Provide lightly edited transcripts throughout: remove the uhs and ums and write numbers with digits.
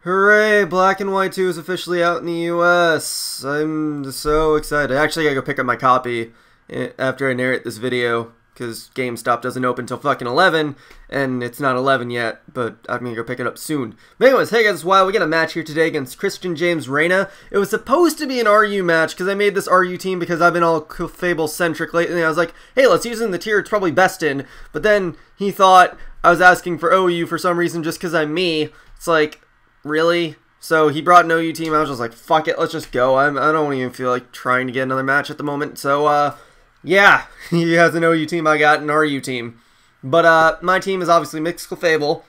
Hooray! Black and White 2 is officially out in the US. I'm so excited. Actually, I gotta go pick up my copy after I narrate this video, because GameStop doesn't open until fucking 11, and it's not 11 yet, but I'm gonna go pick it up soon. But anyways, hey guys, it's Wild. We got a match here today against ChristianJamesReyna. It was supposed to be an RU match, because I made this RU team because I've been all Fable-centric lately, and I was like, hey, let's use it in the tier it's probably best in. But then he thought I was asking for OU for some reason just because I'm me. It's like, really? So he brought an OU team. I was just like, fuck it, let's just go. I don't even feel like trying to get another match at the moment. So, yeah, he has an OU team. I got an RU team. But my team is obviously mixed with Fable,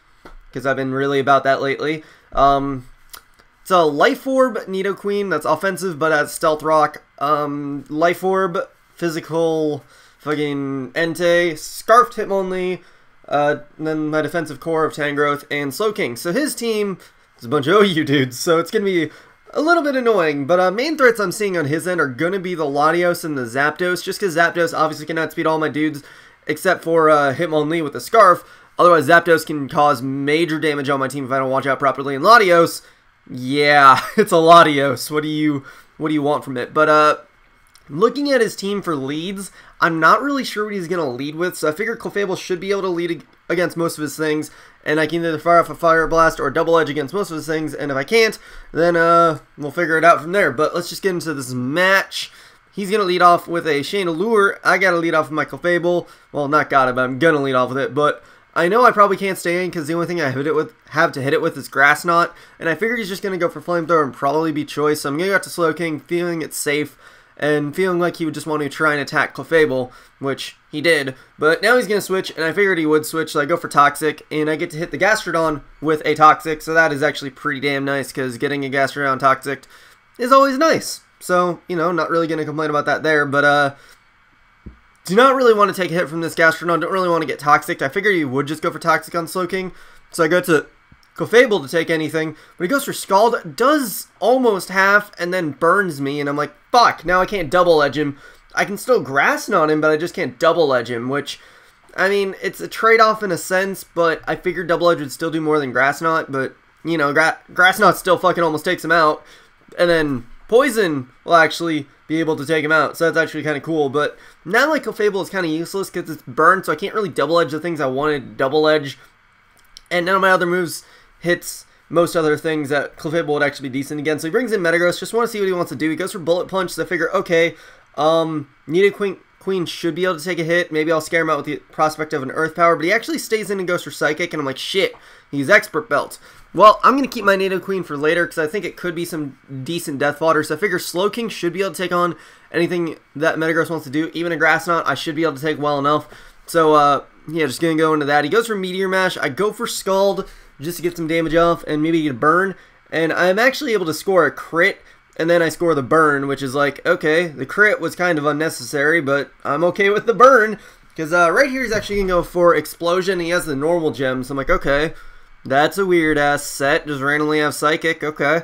because I've been really about that lately. It's a Life Orb Nidoqueen that's offensive, but has Stealth Rock. Life Orb, physical, fucking Entei, Scarfed Hitmonlee, and then my defensive core of Tangrowth and Slowking. So his team is a bunch of OU dudes, so it's going to be a little bit annoying. But main threats I'm seeing on his end are going to be the Latios and the Zapdos, just because Zapdos obviously cannot speed all my dudes, except for Hitmonlee with the Scarf. Otherwise, Zapdos can cause major damage on my team if I don't watch out properly. And Latios, yeah, it's a Latios. What do you want from it? But looking at his team for leads, I'm not really sure what he's going to lead with, so I figure Clefable should be able to lead against most of his things, and I can either fire off a Fire Blast or Double Edge against most of his things, and if I can't, then we'll figure it out from there. But let's just get into this match. He's going to lead off with a Chandelure. I got to lead off with my Clefable. Well, not got it, but I'm going to lead off with it, but I know I probably can't stay in because the only thing I have to hit it with is Grass Knot, and I figured he's just going to go for Flamethrower and probably be Choice, so I'm going to go out to Slowking, feeling it's safe, and feeling like he would just want to try and attack Clefable, which he did. But now he's going to switch, and I figured he would switch, so I go for Toxic, and I get to hit the Gastrodon with a Toxic, so that is actually pretty damn nice, because getting a Gastrodon Toxic is always nice. So, you know, not really going to complain about that there, but do not really want to take a hit from this Gastrodon, don't really want to get Toxic. I figured he would just go for Toxic on Slowking, so I go to Clefable to take anything, but he goes for Scald, does almost half, and then burns me, and I'm like, fuck, now I can't double edge him. I can still Grass Knot him, but I just can't double edge him, which, I mean, it's a trade-off in a sense, but I figured double edge would still do more than Grass Knot, but, you know, Grass Knot still fucking almost takes him out, and then Poison will actually be able to take him out, so that's actually kind of cool. But now, like, Clefable is kind of useless because it's burned, so I can't really double edge the things I wanted to double edge, and none of my other moves hits most other things that Clefable would actually be decent against. So he brings in Metagross, just want to see what he wants to do. He goes for Bullet Punch, so I figure, okay, Nidoqueen should be able to take a hit. Maybe I'll scare him out with the prospect of an Earth Power, but he actually stays in and goes for Psychic, and I'm like, shit, he's Expert Belt. Well, I'm going to keep my Nidoqueen for later, because I think it could be some decent Death Fodder, so I figure Slowking should be able to take on anything that Metagross wants to do. Even a Grass Knot, I should be able to take well enough. So, yeah, just going to go into that. He goes for Meteor Mash. I go for Scald, just to get some damage off and maybe get a burn, and I'm actually able to score a crit, and then I score the burn, which is like, okay, the crit was kind of unnecessary, but I'm okay with the burn, because right here he's actually going to go for Explosion, he has the normal gem, so I'm like, okay, that's a weird-ass set, just randomly have Psychic, okay.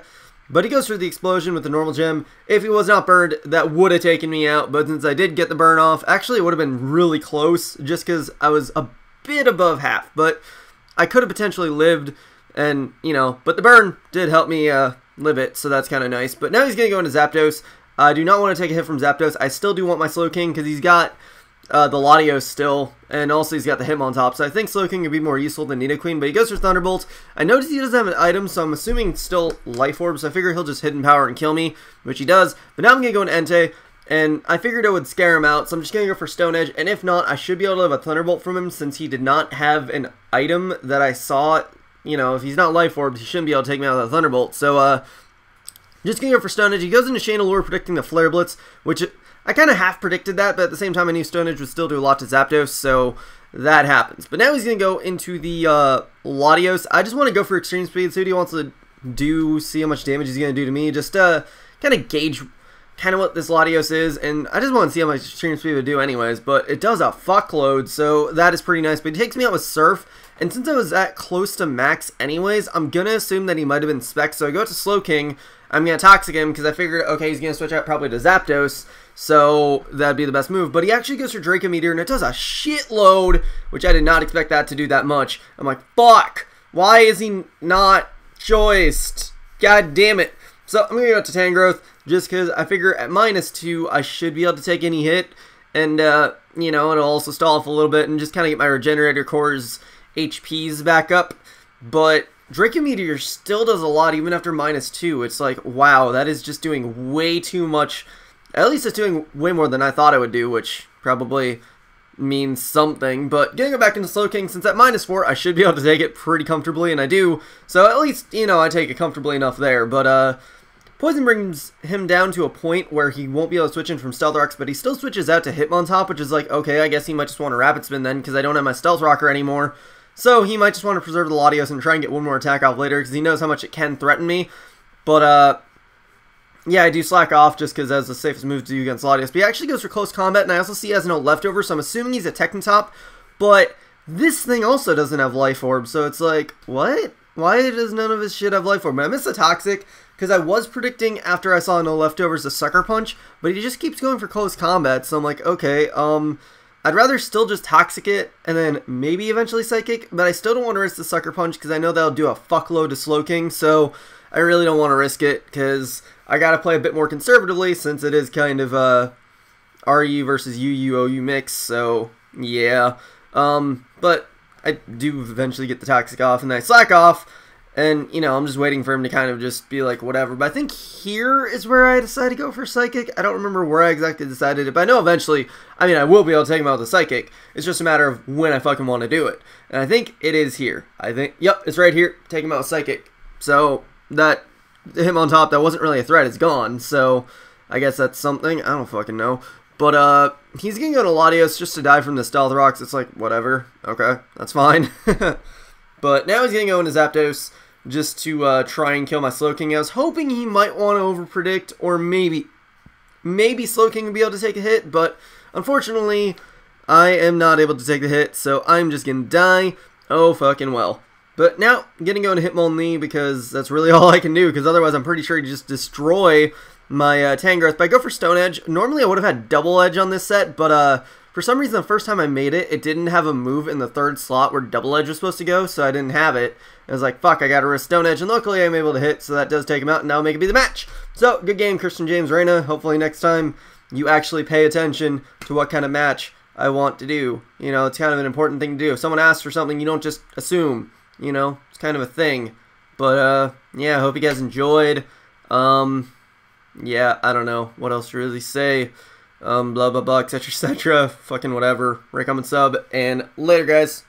But he goes for the Explosion with the normal gem. If he was not burned, that would have taken me out, but since I did get the burn off, actually it would have been really close, just because I was a bit above half, but I could have potentially lived, and, you know, but the burn did help me live it, so that's kind of nice. But now he's going to go into Zapdos. I do not want to take a hit from Zapdos. I still do want my Slowking, because he's got the Latios still, and also he's got the Hitmon top, so I think Slowking would be more useful than Nidoqueen, but he goes for Thunderbolt. I notice he doesn't have an item, so I'm assuming still Life Orb, so I figure he'll just Hidden Power and kill me, which he does. But now I'm going to go into Entei, and I figured it would scare him out, so I'm just going to go for Stone Edge, and if not, I should be able to have a Thunderbolt from him, since he did not have an item that I saw. You know, if he's not Life Orbs, he shouldn't be able to take me out of the Thunderbolt, so, just going to go for Stone Edge. He goes into Chandelure, predicting the Flare Blitz, which I kind of half predicted that, but at the same time, I knew Stone Edge would still do a lot to Zapdos, so that happens. But now he's going to go into the Latios. I just want to go for Extreme Speed, see what he wants to do, see how much damage he's going to do to me, just kind of gauge kind of what this Latios is, and I just want to see how much Extreme Speed would do anyways, but it does a fuckload, so that is pretty nice. But he takes me out with Surf, and since I was at close to max anyways, I'm going to assume that he might have been Spec, so I go to Slowking. I'm going to Toxic him, because I figured, okay, he's going to switch out probably to Zapdos, so that'd be the best move. But he actually goes for Draco Meteor, and it does a shitload, which I did not expect that to do that much. I'm like, fuck, why is he not choiced. God damn it. So I'm going to go to Tangrowth just because I figure at -2 I should be able to take any hit. And, you know, it'll also stall off a little bit and just kind of get my regenerator cores HPs back up. But Draco Meteor still does a lot even after -2. It's like, wow, that is just doing way too much. At least it's doing way more than I thought it would do, which probably means something. But getting it back into Slowking, since at -4, I should be able to take it pretty comfortably, and I do. So at least, you know, I take it comfortably enough there. But, Poison brings him down to a point where he won't be able to switch in from Stealth Rocks, but he still switches out to Hitmontop, which is like, okay, I guess he might just want to Rapid Spin then, because I don't have my Stealth Rocker anymore. So he might just want to preserve the Latios and try and get one more attack off later, because he knows how much it can threaten me. But, yeah, I do slack off just because that's the safest move to do against Latios. But he actually goes for Close Combat, and I also see he has no Leftover, so I'm assuming he's a Technotop. But this thing also doesn't have Life Orb, so it's like, what? Why does none of his shit have Life Orb? But I missed the Toxic, because I was predicting after I saw no Leftovers a Sucker Punch, but he just keeps going for Close Combat, so I'm like, okay, I'd rather still just Toxic it, and then maybe eventually Psychic, but I still don't want to risk the Sucker Punch, because I know that'll do a fuckload to Slowking, so I really don't want to risk it, because I gotta play a bit more conservatively, since it is kind of a RU versus UU-OU mix, so yeah. But I do eventually get the Toxic off, and then I slack off, and, you know, I'm just waiting for him to kind of just be like, whatever. But I think here is where I decided to go for Psychic. I don't remember where I exactly decided it, but I know eventually, I mean, I will be able to take him out with the Psychic. It's just a matter of when I fucking want to do it. And I think it is here. I think, yep, it's right here. Take him out with Psychic. So, that Hitmontop, that wasn't really a threat, is gone. So, I guess that's something. I don't fucking know. But, he's gonna go to Latios just to die from the Stealth Rocks. It's like, whatever. Okay, that's fine. But now he's gonna go into Zapdos just to try and kill my Slowking. I was hoping he might want to overpredict, or maybe Slowking would be able to take a hit, but unfortunately, I am not able to take the hit, so I'm just gonna die. Oh, fucking well. But now, I'm gonna go into Hitmonlee, because that's really all I can do, because otherwise I'm pretty sure he'd just destroy my Tangrowth. But I go for Stone Edge. Normally I would have had Double Edge on this set, but for some reason the first time I made it, it didn't have a move in the third slot where Double Edge was supposed to go, so I didn't have it. I was like, fuck, I gotta risk Stone Edge, and luckily I'm able to hit, so that does take him out, and now make it be the match. So, good game, ChristianJamesReyna. Hopefully next time you actually pay attention to what kind of match I want to do. You know, it's kind of an important thing to do. If someone asks for something, you don't just assume, you know, it's kind of a thing. But, yeah, I hope you guys enjoyed. Yeah, I don't know what else to really say. Blah, blah, blah, etc., etc. Fucking whatever. Rate, comment, sub, and later, guys.